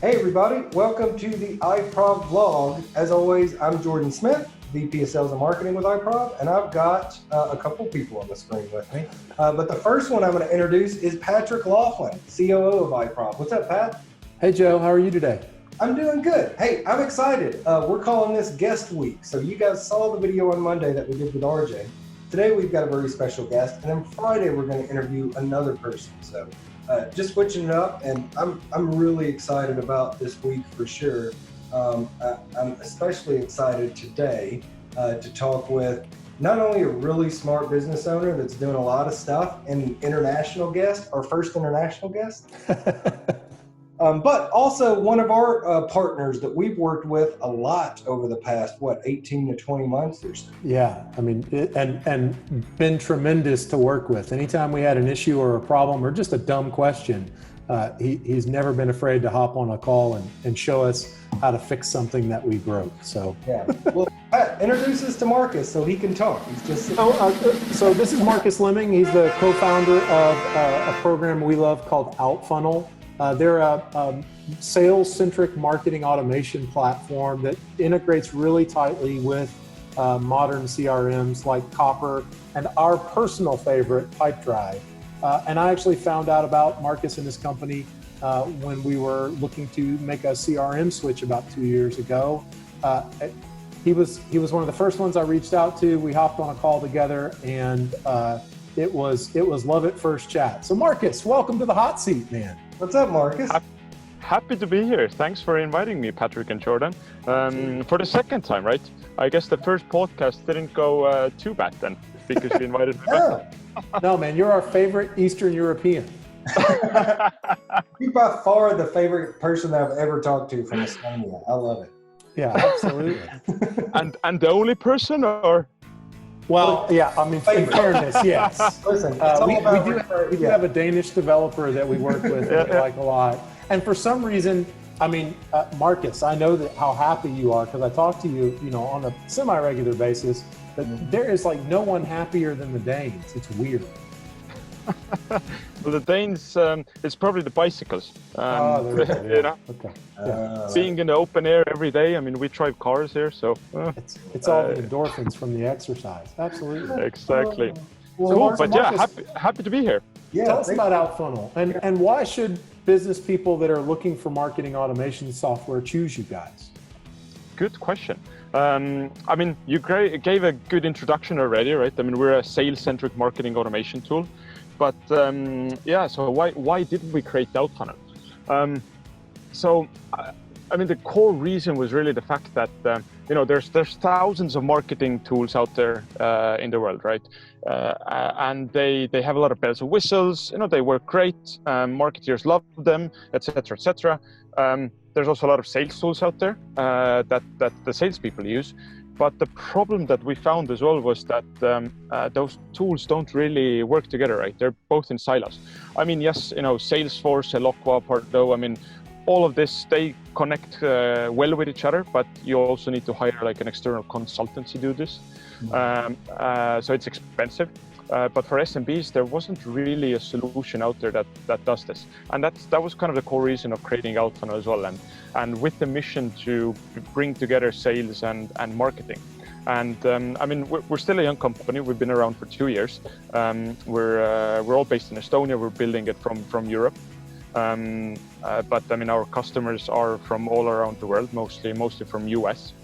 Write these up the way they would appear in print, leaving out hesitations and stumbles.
Hey everybody, welcome to the iProv vlog. As always, I'm Jordan Smith, VP of Sales and Marketing with iProv, and I've got a couple people on the screen with me. But the first one I'm going to introduce is Patrick Laughlin, COO of iProv. What's up, Pat? Hey Joe, how are you today? I'm doing good. Hey, I'm excited. We're calling this guest week. So you guys saw the video on Monday that we did with RJ. Today we've got a very special guest, and then Friday we're going to interview another person. So just switching it up, and I'm really excited about this week for sure. I'm especially excited today to talk with not only a really smart business owner that's doing a lot of stuff, and international guest, our first international guest, but also one of our partners that we've worked with a lot over the past, 18 to 20 months or so. Yeah, I mean, and been tremendous to work with. Anytime we had an issue or a problem or just a dumb question, he's never been afraid to hop on a call and show us how to fix something that we broke. So yeah, well, Pat, introduce us to Markus so he can talk. He's just so this is Markus Leming. He's the co-founder of a program we love called Outfunnel. They're a sales-centric marketing automation platform that integrates really tightly with modern CRMs like Copper and our personal favorite, Pipedrive. And I actually found out about Markus and his company when we were looking to make a CRM switch about 2 years ago. He was one of the first ones I reached out to. We hopped on a call together, and it was love at first chat. So Markus, welcome to the hot seat, man. What's up, Markus? Happy to be here. Thanks for inviting me, Patrick and Jordan. For the second time, right? I guess the first podcast didn't go too bad then, because you invited me back. No, man, you're our favorite Eastern European. You're by far the favorite person I've ever talked to from Estonia. I love it. Yeah, absolutely. and the only person, or? Well, yeah, I mean, in fairness, yes. Listen, we do have a Danish developer that we work with that we like a lot. And for some reason, I mean, Markus, I know that how happy you are because I talk to you, on a semi-regular basis, but there is like no one happier than the Danes. It's weird. Well, the Danes, it's probably the bicycles. Okay. Being in the open air every day. I mean, we drive cars here, so it's all the endorphins from the exercise. Absolutely. Exactly. Well, but Markus, happy to be here. Yeah, tell us about Outfunnel and why should business people that are looking for marketing automation software choose you guys? Good question. I mean, you gave a good introduction already, right? I mean, we're a sales-centric marketing automation tool. But so why didn't we create Outfunnel? I mean, the core reason was really the fact that there's thousands of marketing tools out there in the world, right? And they have a lot of bells and whistles. They work great. Marketers love them, etc., etc. There's also a lot of sales tools out there that the salespeople use. But the problem that we found as well was that those tools don't really work together, right? They're both in silos. I mean, yes, Salesforce, Eloqua, Pardo, I mean, all of this, they connect well with each other, but you also need to hire like an external consultant to do this. So it's expensive. But for SMBs, there wasn't really a solution out there that does this. And that was kind of the core reason of creating Outfunnel as well. And with the mission to bring together sales and marketing. And I mean, we're still a young company. We've been around for 2 years. We're all based in Estonia. We're building it from Europe. But I mean, our customers are from all around the world, mostly from US.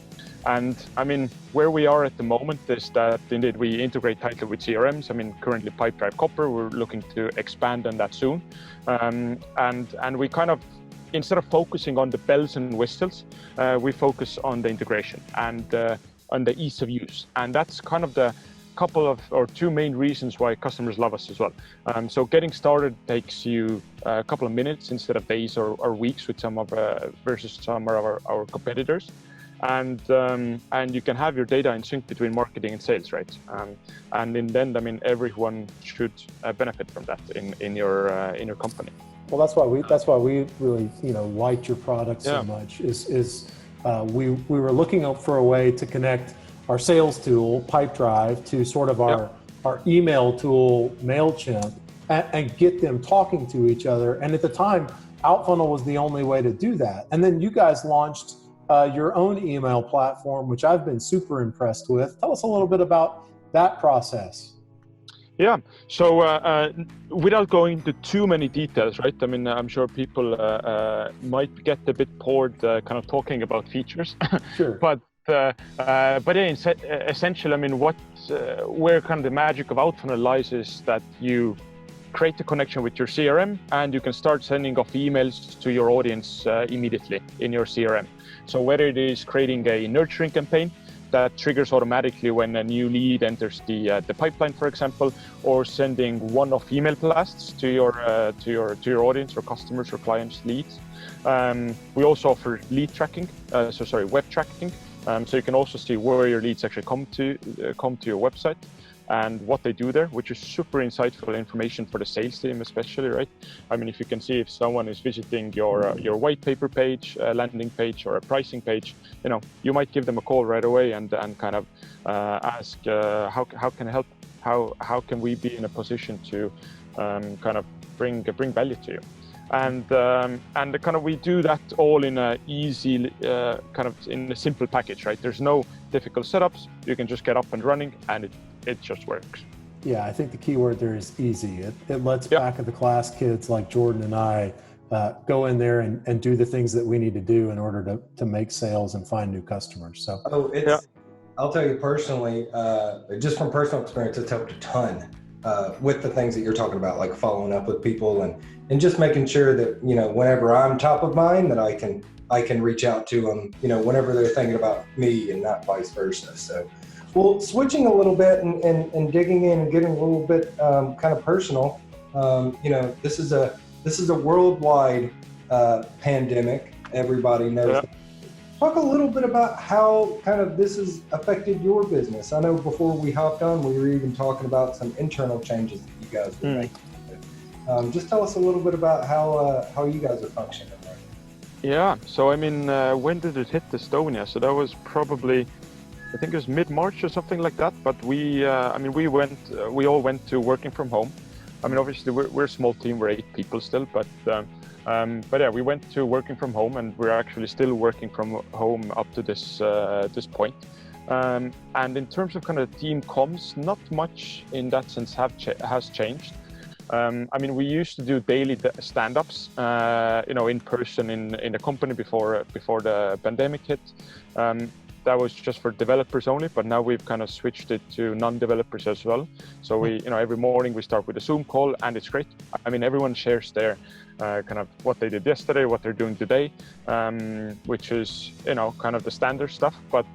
And I mean, where we are at the moment is that indeed we integrate tightly with CRMs. I mean, currently Pipedrive Copper, we're looking to expand on that soon. And we kind of, instead of focusing on the bells and whistles, we focus on the integration and on the ease of use. And that's kind of the two main reasons why customers love us as well. So getting started takes you a couple of minutes instead of days or weeks with versus some of our competitors. And you can have your data in sync between marketing and sales, right? And in the end, I mean, everyone should benefit from that in your company. Well, that's why we really liked your product so much. We were looking for a way to connect our sales tool, Pipedrive, to sort of our email tool, MailChimp, and get them talking to each other. And at the time, Outfunnel was the only way to do that. And then you guys launched your own email platform, which I've been super impressed with. Tell us a little bit about that process. Yeah. So without going into too many details, right? I mean, I'm sure people might get a bit bored kind of talking about features. Sure. But yeah, essentially, I mean, where kind of the magic of Outfunnel lies is that you create a connection with your CRM, and you can start sending off emails to your audience immediately in your CRM. So whether it is creating a nurturing campaign that triggers automatically when a new lead enters the pipeline, for example, or sending one-off email blasts to your audience or customers or clients' leads. We also offer lead tracking, web tracking, so you can also see where your leads actually come to your website and what they do there, which is super insightful information for the sales team, especially, right? I mean, if you can see if someone is visiting your white paper page, landing page, or a pricing page, you might give them a call right away and kind of ask how can I help? How can we be in a position to kind of bring value to you? And kind of we do that all in a easy kind of in a simple package, right? There's no difficult setups. You can just get up and running, and it just works. Yeah, I think the key word there is easy. It lets back of the class kids like Jordan and I go in there and do the things that we need to do in order to make sales and find new customers. So I'll tell you personally, just from personal experience, it's helped a ton with the things that you're talking about, like following up with people and just making sure that, whenever I'm top of mind, that I can reach out to them, whenever they're thinking about me and not vice versa. So, well, switching a little bit and digging in and getting a little bit kind of personal, this is a worldwide pandemic. Everybody knows. Yeah. Talk a little bit about how kind of this has affected your business. I know before we hopped on, we were even talking about some internal changes that you guys were making. Just tell us a little bit about how you guys are functioning right now. Yeah. So I mean, when did it hit Estonia? So that was probably, I think it was mid-March or something like that. But we all went to working from home. I mean, obviously we're a small team, we're 8 people still, but yeah, we went to working from home, and we're actually still working from home up to this point. And in terms of kind of team comms, not much in that sense has changed. I mean, we used to do daily stand-ups, in person in the company before the pandemic hit. That was just for developers only, but now we've kind of switched it to non-developers as well. So we, every morning we start with a Zoom call, and it's great. I mean, everyone shares their kind of what they did yesterday, what they're doing today, which is, kind of the standard stuff. But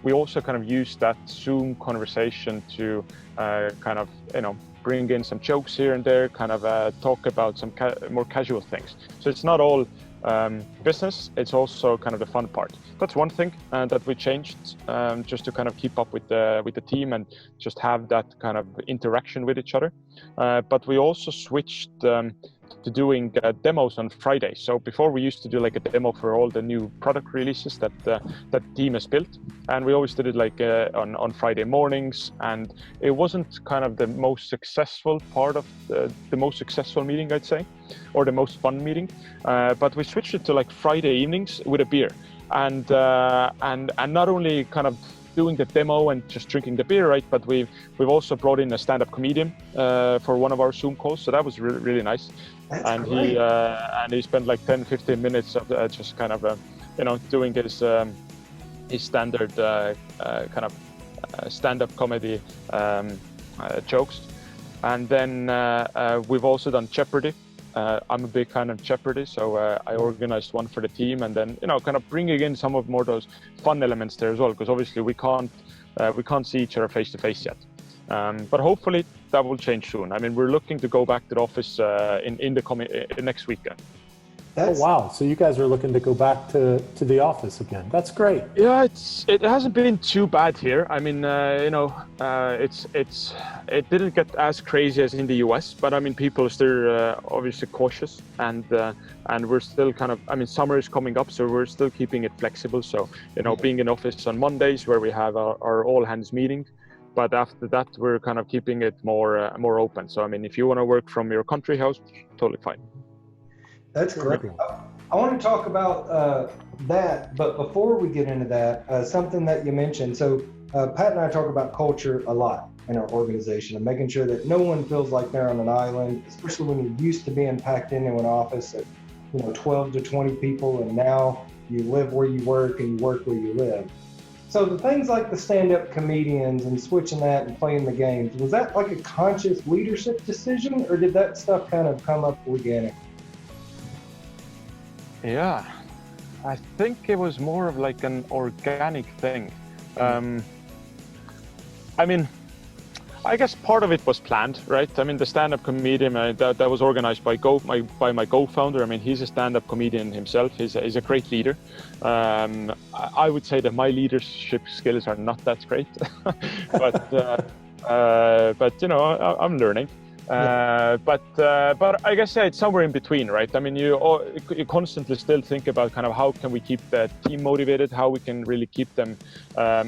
we also kind of use that Zoom conversation to kind of, bring in some jokes here and there, kind of talk about some more casual things. So it's not all business, it's also kind of the fun part. That's one thing that we changed, just to kind of keep up with the team and just have that kind of interaction with each other. But we also switched to doing demos on Friday. So before we used to do like a demo for all the new product releases that team has built, and we always did it like on Friday mornings, and it wasn't kind of the most successful part of the most successful meeting, I'd say, or the most fun meeting. But we switched it to like Friday evenings with a beer, and not only kind of doing the demo and just drinking the beer, right? But we've also brought in a stand-up comedian for one of our Zoom calls, so that was really, really nice. That's great. He spent like 10-15 minutes of just kind of doing his standard kind of stand-up comedy jokes. And then we've also done Jeopardy. I'm a big fan of Jeopardy, so I organized one for the team, and then kind of bringing in some of more those fun elements there as well, because obviously we can't see each other face to face yet. But hopefully that will change soon. I mean, we're looking to go back to the office in the coming next weekend. Oh wow! So you guys are looking to go back to the office again. That's great. Yeah, it hasn't been too bad here. I mean, it didn't get as crazy as in the US, but I mean, people are still obviously cautious, and we're still kind of. I mean, summer is coming up, so we're still keeping it flexible. So being in office on Mondays where we have our all hands meeting, but after that we're kind of keeping it more open. So I mean, if you want to work from your country house, totally fine. That's great. I want to talk about that, but before we get into that, something that you mentioned. So Pat and I talk about culture a lot in our organization and making sure that no one feels like they're on an island, especially when you're used to being packed into an office of 12 to 20 people, and now you live where you work and you work where you live. So the things like the stand-up comedians and switching that and playing the games, was that like a conscious leadership decision, or did that stuff kind of come up organically? Yeah, I think it was more of like an organic thing. I mean, I guess part of it was planned, right? I mean, the stand-up comedian that was organized by my co-founder. I mean, he's a stand-up comedian himself. He's a great leader. I would say that my leadership skills are not that great, but I'm learning. But I guess it's somewhere in between, right? I mean, you constantly still think about kind of how can we keep the team motivated, how we can really keep them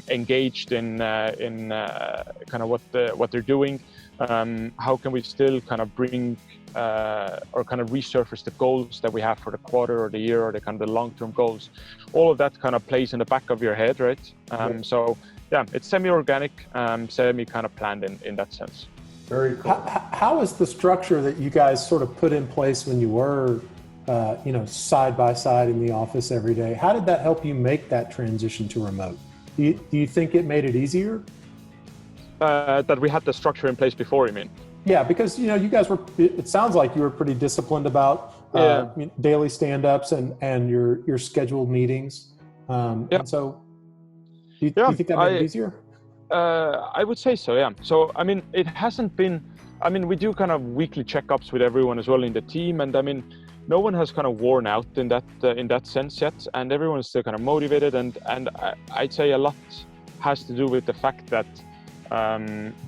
engaged in kind of what they're doing, how can we still kind of bring or kind of resurface the goals that we have for the quarter or the year or the kind of the long-term goals. All of that kind of plays in the back of your head, right? So yeah, it's semi-organic, semi kind of planned in that sense. Very cool. How is the structure that you guys sort of put in place when you were, side by side in the office every day? How did that help you make that transition to remote? Do you think it made it easier? That we had the structure in place before, you mean? Yeah, because you guys were. It sounds like you were pretty disciplined about daily stand-ups and your scheduled meetings. And so, do you think that made it easier? I would say so, yeah. So, I mean, it hasn't been, we do kind of weekly checkups with everyone as well in the team. And I mean, no one has kind of worn out in that sense yet. And everyone is still kind of motivated. And I'd say a lot has to do with the fact that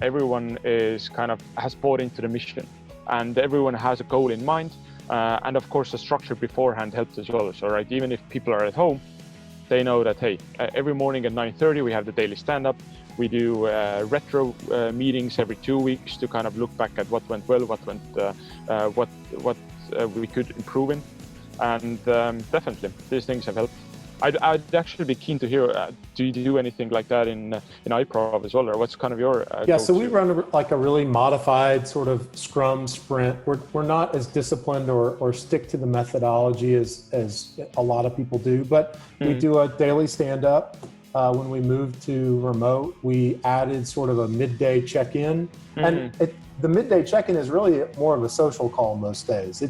everyone has bought into the mission and everyone has a goal in mind. And of course, the structure beforehand helped as well. So, right, even if people are at home, they know that, hey, every morning at 9:30, we have the daily stand-up. We do retro meetings every 2 weeks to kind of look back at what went well, what we could improve in, and definitely these things have helped. I'd actually be keen to hear. Do you do anything like that in iProv as well, or what's kind of your? So we run a really modified sort of Scrum sprint. We're not as disciplined or stick to the methodology as a lot of people do, but we do a daily stand-up. When we moved to remote, we added sort of a midday check-in, and the midday check-in is really more of a social call most days.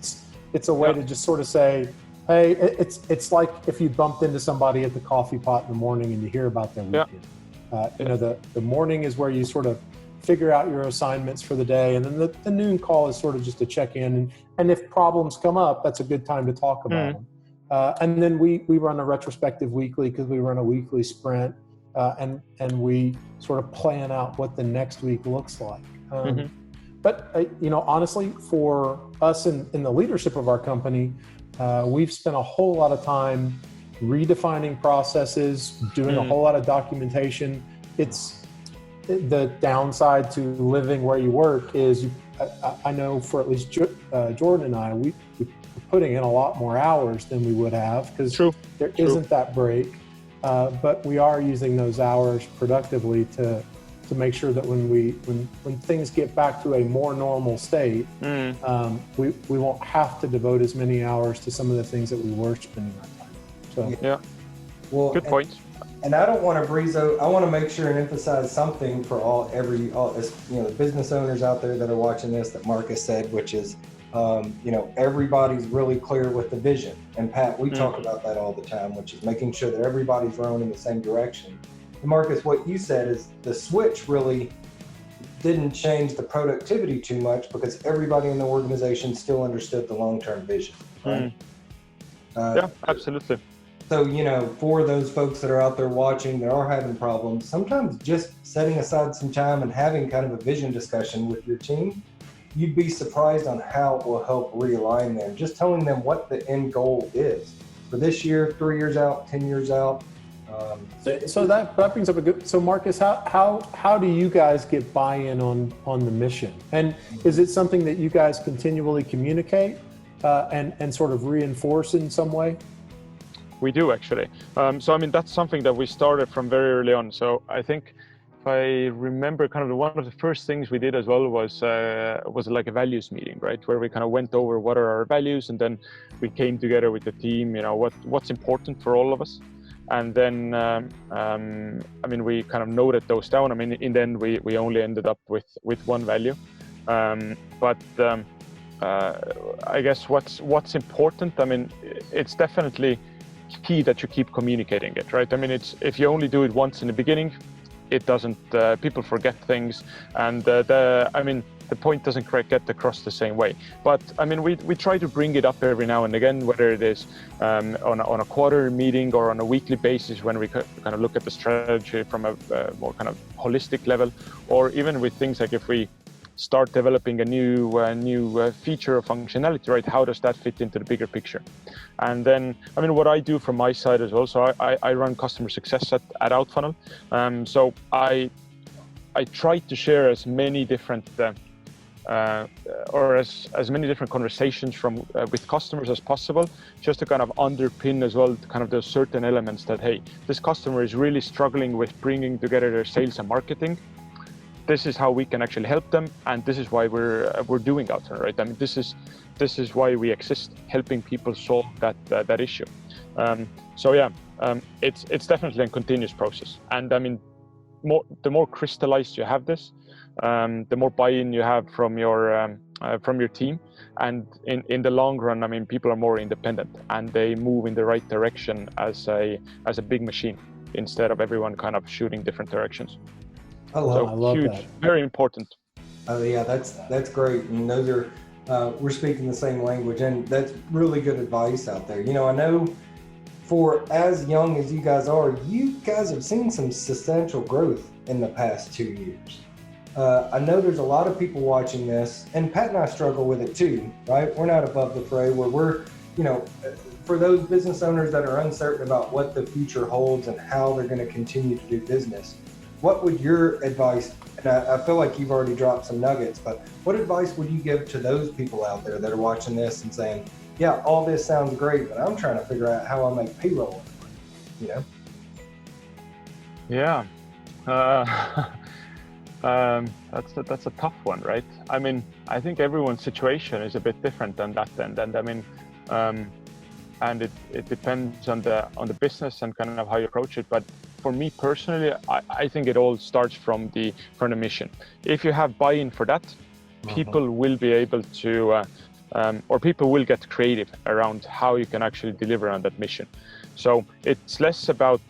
It's a way to just sort of say, hey, it's like if you bumped into somebody at the coffee pot in the morning and you hear about their weekend. The morning is where you sort of figure out your assignments for the day, and then the noon call is sort of just a check-in, and if problems come up, that's a good time to talk about them. And then we run a retrospective weekly because we run a weekly sprint, and we sort of plan out what the next week looks like. But honestly, for us in the leadership of our company, we've spent a whole lot of time redefining processes, doing a whole lot of documentation. It's the downside to living where you work is I know for at least Jordan and I, we're putting in a lot more hours than we would have because there isn't that break. But we are using those hours productively to make sure that when things get back to a more normal state, we won't have to devote as many hours to some of the things that we were spending our time. So well, good point. And I don't want to breeze over. I want to make sure and emphasize something for all the business owners out there that are watching this that Markus said, which is everybody's really clear with the vision. And Pat, we talk about that all the time, which is making sure that everybody's rowing in the same direction. And Markus, what you said is the switch really didn't change the productivity too much because everybody in the organization still understood the long-term vision, right? Yeah, absolutely. So, for those folks that are out there watching that are having problems, sometimes just setting aside some time and having kind of a vision discussion with your team, you'd be surprised on how it will help realign them. Just telling them what the end goal is for this year, 3 years out, 10 years out. So that brings up a good. So Markus, how do you guys get buy-in on the mission? And is it something that you guys continually communicate? and sort of reinforce in some way? We do actually. So I mean, that's something that we started from very early on. So I think if I remember, kind of one of the first things we did as well was like a values meeting, right? Where we kind of went over what are our values, and then we came together with the team, you know, what's important for all of us. And then, I mean, we kind of noted those down. I mean, in the end, we only ended up with one value. But I guess what's important, I mean, it's definitely key that you keep communicating it, right? I mean, it's if you only do it once in the beginning, it doesn't. People forget things, and I mean, the point doesn't quite get across the same way. But I mean, we try to bring it up every now and again, whether it is on a quarter meeting or on a weekly basis when we kind of look at the strategy from a more kind of holistic level, or even with things like if we start developing a new feature or functionality, right? How does that fit into the bigger picture? And then, I mean, what I do from my side as well. So I run customer success at Outfunnel. So I try to share as many different or as many different conversations from with customers as possible, just to kind of underpin as well kind of those certain elements that, hey, this customer is really struggling with bringing together their sales and marketing. This is how we can actually help them, and this is why we're doing Outfunnel, right? I mean, this is why we exist, helping people solve that issue. So yeah, it's definitely a continuous process, and I mean, the more crystallized you have this, the more buy-in you have from your team, and in the long run, I mean, people are more independent and they move in the right direction as a big machine instead of everyone kind of shooting different directions. I love huge, that. very important. Oh yeah, that's great. And those are we're speaking the same language, and that's really good advice out there. You know, I know for as young as you guys are, you guys have seen some substantial growth in the past 2 years. I know there's a lot of people watching this, and Pat and I struggle with it too, right? We're not above the fray where we're, you know, for those business owners that are uncertain about what the future holds and how they're going to continue to do business. What would your advice, and I feel like you've already dropped some nuggets, but what advice would you give to those people out there that are watching this and saying, yeah, all this sounds great, but I'm trying to figure out how I make payroll, you know? Yeah, that's a tough one, right? I mean, I think everyone's situation is a bit different than that end, and I mean, and it depends on the business and kind of how you approach it. But for me personally, I think it all starts from the mission. If you have buy-in for that, people will be able to, or people will get creative around how you can actually deliver on that mission. So it's less about,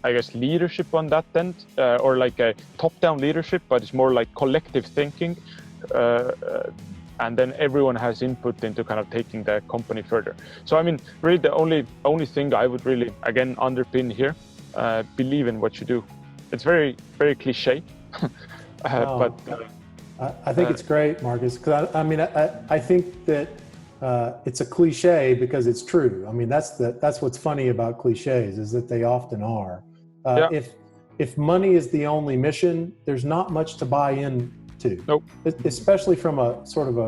I guess, leadership on that end, or like a top-down leadership, but it's more like collective thinking. And then everyone has input into kind of taking the company further. So I mean, really the only thing I would really, again, underpin here, believe in what you do. It's very, very cliche, but I think it's great, Markus, because I mean, I think that it's a cliche because it's true. I mean, that's what's funny about cliches, is that they often are. If money is the only mission, there's not much to buy in to. Nope. Especially from a sort of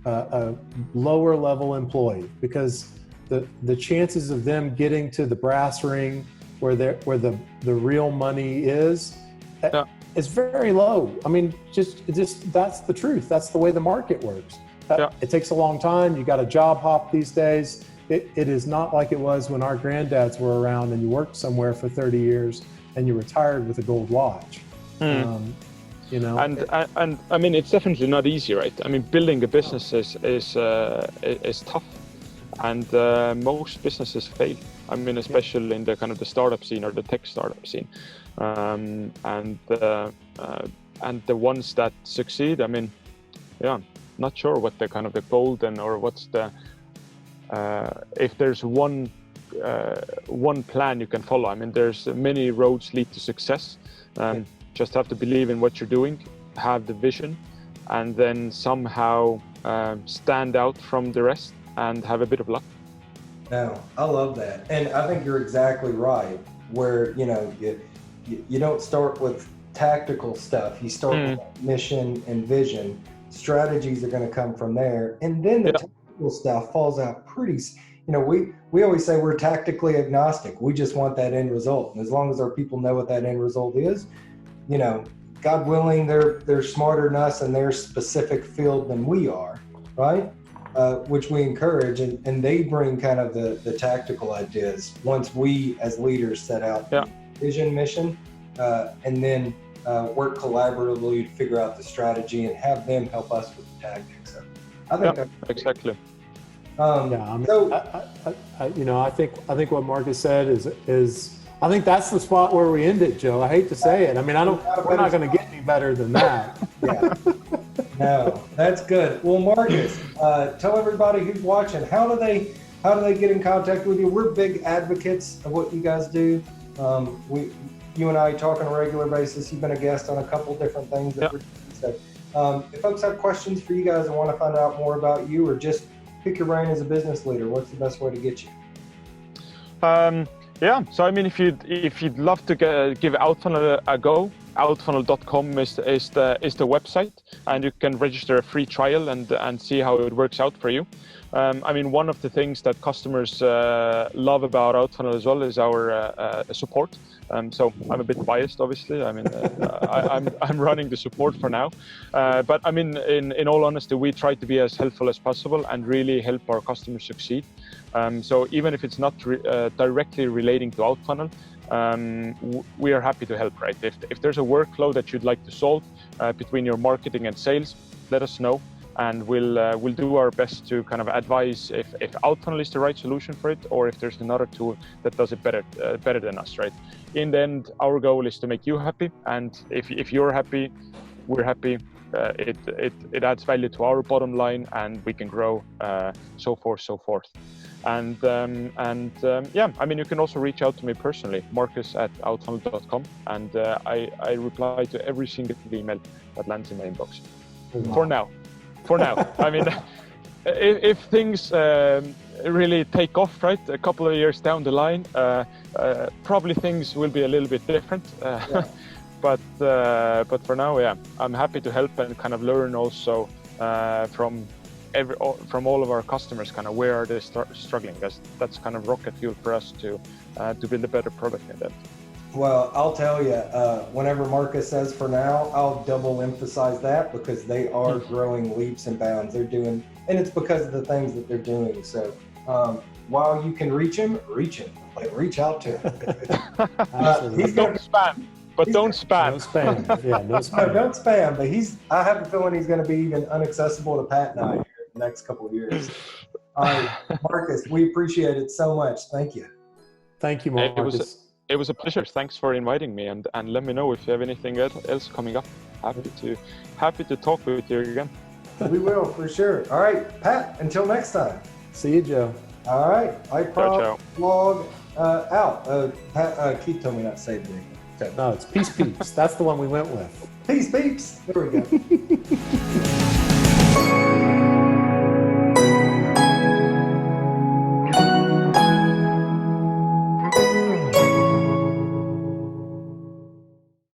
a lower level employee, because the chances of them getting to the brass ring where the real money is very low. I mean, just that's the truth. That's the way the market works. It takes a long time. You got to job hop these days. It is not like it was when our granddads were around and you worked somewhere for 30 years and you retired with a gold watch. You know, and I mean, it's definitely not easy, right? I mean, building a business is tough, and most businesses fail. I mean, especially in the kind of the startup scene or the tech startup scene, and the ones that succeed, I mean, not sure what the kind of the golden, or what's the if there's one plan you can follow. I mean, there's many roads lead to success. Just have to believe in what you're doing, have the vision, and then somehow stand out from the rest and have a bit of luck. No, I love that. And I think you're exactly right, where, you know, you don't start with tactical stuff. You start with mission and vision. Strategies are going to come from there. And then the technical tactical stuff falls out we always say we're tactically agnostic. We just want that end result. And as long as our people know what that end result is, God willing, they're smarter than us in their specific field than we are, right? Which we encourage, and they bring kind of the tactical ideas once we as leaders set out the vision, mission, and then work collaboratively to figure out the strategy and have them help us with the tactics. So I think that's exactly. I think what Marcus said is I think that's the spot where we end it, Joe. I hate to say it. I mean, we're not going to get any better than that. Yeah. No, that's good. Well, Marcus, tell everybody who's watching, how do they get in contact with you? We're big advocates of what you guys do. You and I talk on a regular basis. You've been a guest on a couple different things that we're doing. So, if folks have questions for you guys and want to find out more about you, or just pick your brain as a business leader, what's the best way to get you? So I mean, if you'd love to give Outfunnel a go, outfunnel.com is the website, and you can register a free trial and see how it works out for you. I mean, one of the things that customers love about Outfunnel as well is our support. So I'm a bit biased, obviously. I mean, I'm running the support for now, but I mean, in all honesty, we try to be as helpful as possible and really help our customers succeed. So even if it's not directly relating to Outfunnel, we are happy to help, right? If there's a workflow that you'd like to solve between your marketing and sales, let us know, and we'll do our best to kind of advise if Outfunnel is the right solution for it, or if there's another tool that does it better than us, right? In the end, our goal is to make you happy, and if you're happy, we're happy. It adds value to our bottom line, and we can grow, so forth. And I mean, you can also reach out to me personally, marcus@outfunnel.com, and I reply to every single email that lands in my inbox. Wow. For now. I mean, if things really take off, right, a couple of years down the line, probably things will be a little bit different. But for now, I'm happy to help and kind of learn also from all of our customers, kind of where are they struggling. That's kind of rocket fuel for us to build a better product in that. Well, I'll tell you, whenever Marcus says for now, I'll double emphasize that, because they are growing leaps and bounds. They're doing, and it's because of the things that they're doing. So while you can reach him, like reach out to him. Don't spam. But don't spam. No spam. Yeah, no spam. No, don't spam. But I have a feeling he's going to be even inaccessible to Pat and I here in the next couple of years. All right, Marcus, we appreciate it so much. Thank you. Thank you, Marcus. It was a pleasure. Thanks for inviting me, and let me know if you have anything else coming up. Happy to talk with you again. We will, for sure. All right, Pat, until next time. See you, Joe. All right, iProv blog out. Pat, Keith told me not to say the name. No, it's Peace Peeps. That's the one we went with. Peace Peeps. There we go.